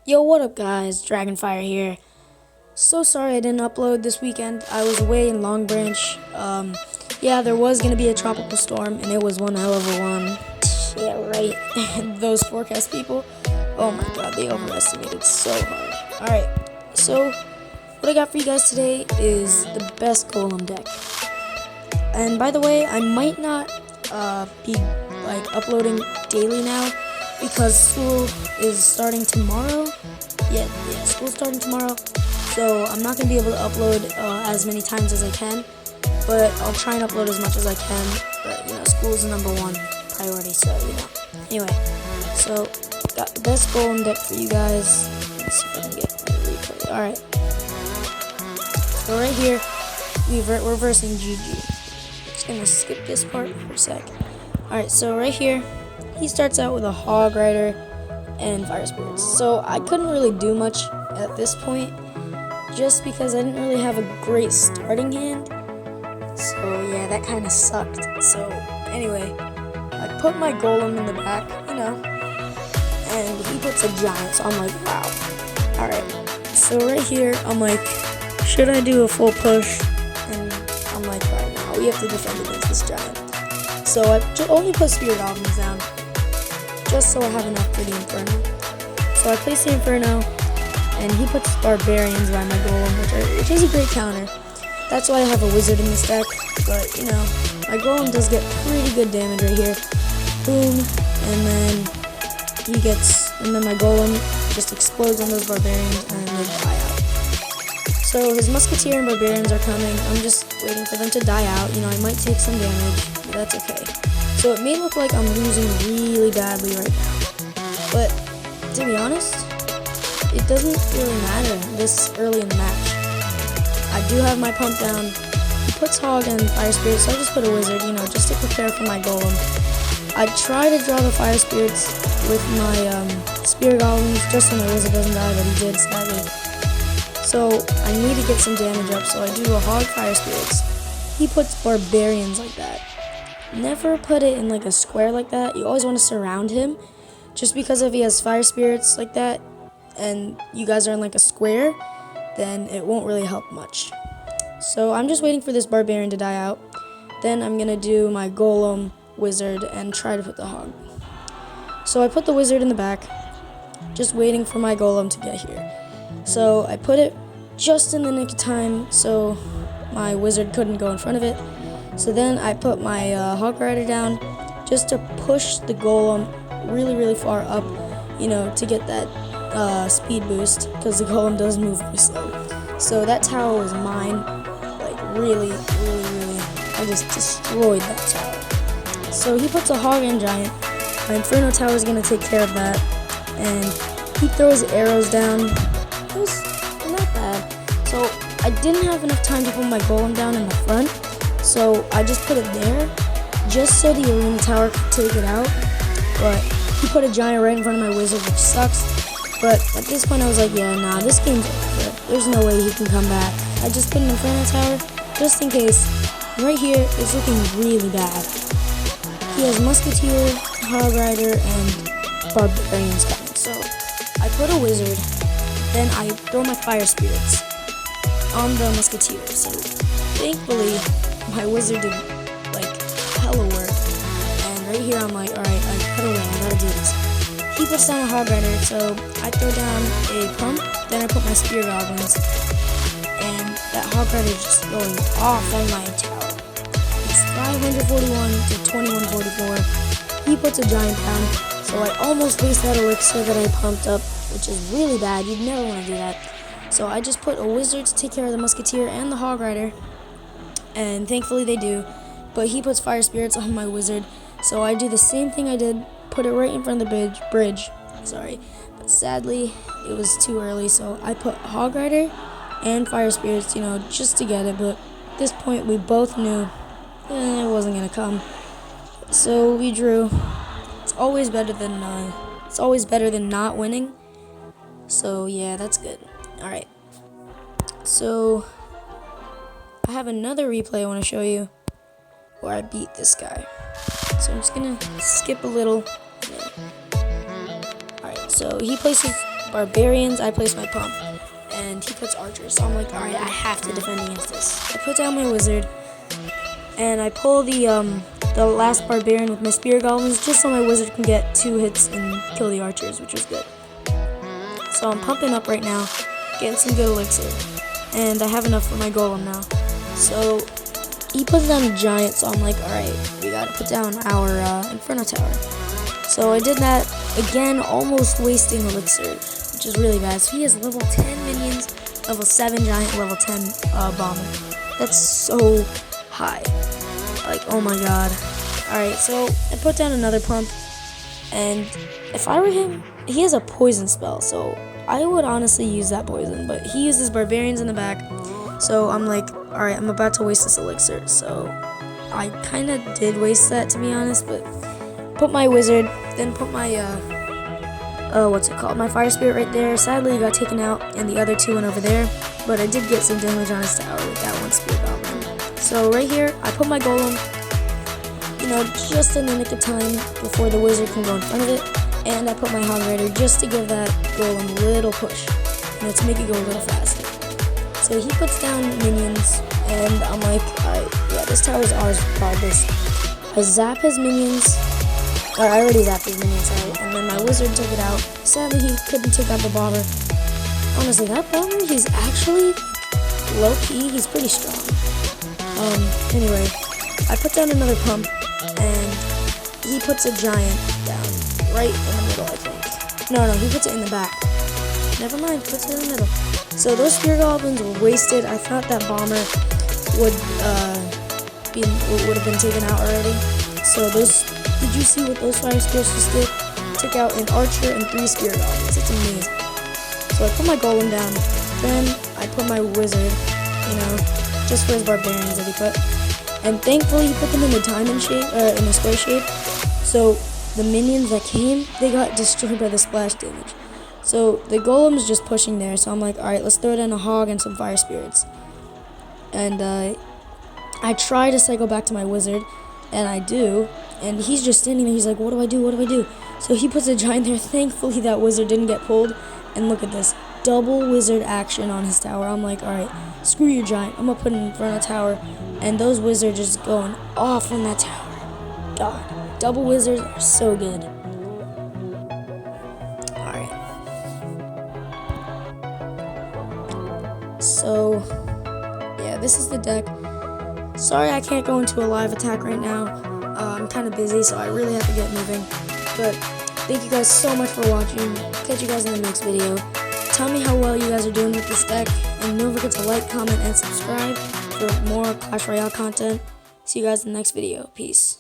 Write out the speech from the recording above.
Yo, what up guys, Dragonfire here. So sorry I didn't upload this weekend. I was away in Long Branch. Yeah, there was going to be a tropical storm and it was one hell of a one. Yeah, right. Those forecast people, oh my god, they overestimated so hard. Alright, so what I got for you guys today is the best golem deck. And by the way, I might not be uploading daily now because school is starting tomorrow. Yeah, school's starting tomorrow, so I'm not gonna be able to upload as many times as I can. But I'll try and upload as much as I can. But school's the number one priority, so Anyway, so got the best golem deck for you guys. Let's see if I can get my replay. All right, so right here we're versing GG. Just gonna skip this part for a sec. Alright, so right here, he starts out with a Hog Rider and Fire Spirits. So I couldn't really do much at this point, just because I didn't really have a great starting hand. So yeah, that kind of sucked. So anyway, I put my Golem in the back, and he puts a Giant, so I'm like, wow. Alright, so right here, I'm like, should I do a full push? And I'm like, right now, we have to defend against this Giant. So I only put Spirit Goblins down, just so I have enough for the Inferno. So I place the Inferno, and he puts Barbarians by my Golem, which is a great counter. That's why I have a Wizard in this deck, but my Golem does get pretty good damage right here. Boom, and then my Golem just explodes on those Barbarians, and they die out. So his Musketeer and Barbarians are coming. I'm just waiting for them to die out. I might take some damage, but that's okay. So it may look like I'm losing really badly right now, but to be honest, it doesn't really matter this early in the match. I do have my pump down. He puts Hog and Fire Spirits, so I just put a Wizard, just to prepare for my Golem. I try to draw the Fire Spirits with my Spirit Goblins, just so my Wizard doesn't die, but he did, sadly. So I need to get some damage up, so I do a Hog Fire Spirits. He puts Barbarians like that. Never put it in like a square like that. You always want to surround him, just because if he has Fire Spirits like that, and you guys are in like a square, then it won't really help much. So I'm just waiting for this Barbarian to die out. Then I'm gonna do my Golem, Wizard, and try to put the Hog. So I put the Wizard in the back, just waiting for my Golem to get here. So I put it just in the nick of time, so my Wizard couldn't go in front of it. So then I put my Hog Rider down, just to push the Golem really, really far up, to get that speed boost, because the Golem does move really slow. So that tower was mine, really, I just destroyed that tower. So he puts a Hog and Giant. My Inferno Tower is going to take care of that, and he throws arrows down. It was not bad. So I didn't have enough time to put my Golem down in the front, so I just put it there, just so the Arena Tower could take it out. But he put a Giant right in front of my Wizard, which sucks. But at this point I was like, yeah, nah, this game's over. There's no way he can come back. I just put an Inferno Tower, just in case. Right here, it's looking really bad. He has Musketeer, Hog Rider, and Barbarians coming. So I put a Wizard, then I throw my Fire Spirits on the Musketeer. So thankfully, my Wizard did hella work. And right here, I'm like, alright, I gotta win, I gotta do this. He puts down a Hog Rider, so I throw down a Pump, then I put my Spear Goblins, and that Hog Rider is just going off on my tower. It's 541 to 2144. He puts a Giant down, so I almost wasted that elixir that I pumped up, which is really bad. You'd never want to do that. So I just put a Wizard to take care of the Musketeer and the Hog Rider, and thankfully they do. But he puts Fire Spirits on my Wizard, so I do the same thing I did, put it right in front of the bridge. Sorry, but sadly it was too early, so I put Hog Rider and Fire Spirits, just to get it. But at this point we both knew it wasn't gonna come, so we drew. It's always better than not winning. So yeah, that's good. All right, so I have another replay I want to show you where I beat this guy. So I'm just gonna skip a little. Alright, so he places barbarians, I place my pump. And he puts archers, so I'm like, alright, I have to defend against this. I put down my wizard, and I pull the last barbarian with my spear goblins, just so my wizard can get 2 hits and kill the archers, which is good. So I'm pumping up right now, getting some good elixir, and I have enough for my golem now. So he puts down a giant, so I'm like, alright, we gotta put down our Inferno Tower. So I did that again, almost wasting elixir, which is really bad. So he has level 10 minions, level 7 giant, level 10 bomber. That's so high. Like, oh my god. Alright, so I put down another pump, and if I were him, he has a poison spell, so I would honestly use that poison, but he uses barbarians in the back, so I'm like, alright, I'm about to waste this elixir, so I kind of did waste that, to be honest, but put my wizard, then put my, my fire spirit right there. Sadly, he got taken out, and the other 2 went over there, but I did get some damage on his tower with that 1 spear goblin. So right here, I put my golem, just in the nick of time before the wizard can go in front of it, and I put my hog rider just to give that golem a little push, to make it go a little faster. So he puts down minions, and I'm like, alright, yeah, this tower's ours regardless. I zap his minions, or I already zapped his minions, sorry, and then my wizard took it out. Sadly, he couldn't take out the bomber. Honestly, that bomber, he's actually low-key, he's pretty strong. Anyway, I put down another pump, and he puts a giant down, right in the middle, I think. No, he puts it in the back. Never mind, puts it in the middle. So those spear goblins were wasted. I thought that bomber would have been taken out already. So did you see what those fire spears just did? Took out an archer and 3 spear goblins. It's amazing. So I put my golem down, then I put my wizard, just for his barbarians that he put. And thankfully he put them in the diamond shape, in the square shape. So the minions that came, they got destroyed by the splash damage. So the golem's just pushing there, so I'm like, alright, let's throw down a hog and some fire spirits. And I try to cycle back to my wizard, and I do, and he's just standing there, he's like, what do I do? So he puts a giant there. Thankfully that wizard didn't get pulled, and look at this, double wizard action on his tower. I'm like, alright, screw your giant, I'm gonna put him in front of the tower, and those wizards are just going off on that tower. God, double wizards are so good. Alright. So, yeah, this is the deck. Sorry I can't go into a live attack right now. I'm kind of busy, so I really have to get moving. But thank you guys so much for watching. Catch you guys in the next video. Tell me how well you guys are doing with this deck, and don't forget to like, comment, and subscribe for more Clash Royale content. See you guys in the next video. Peace.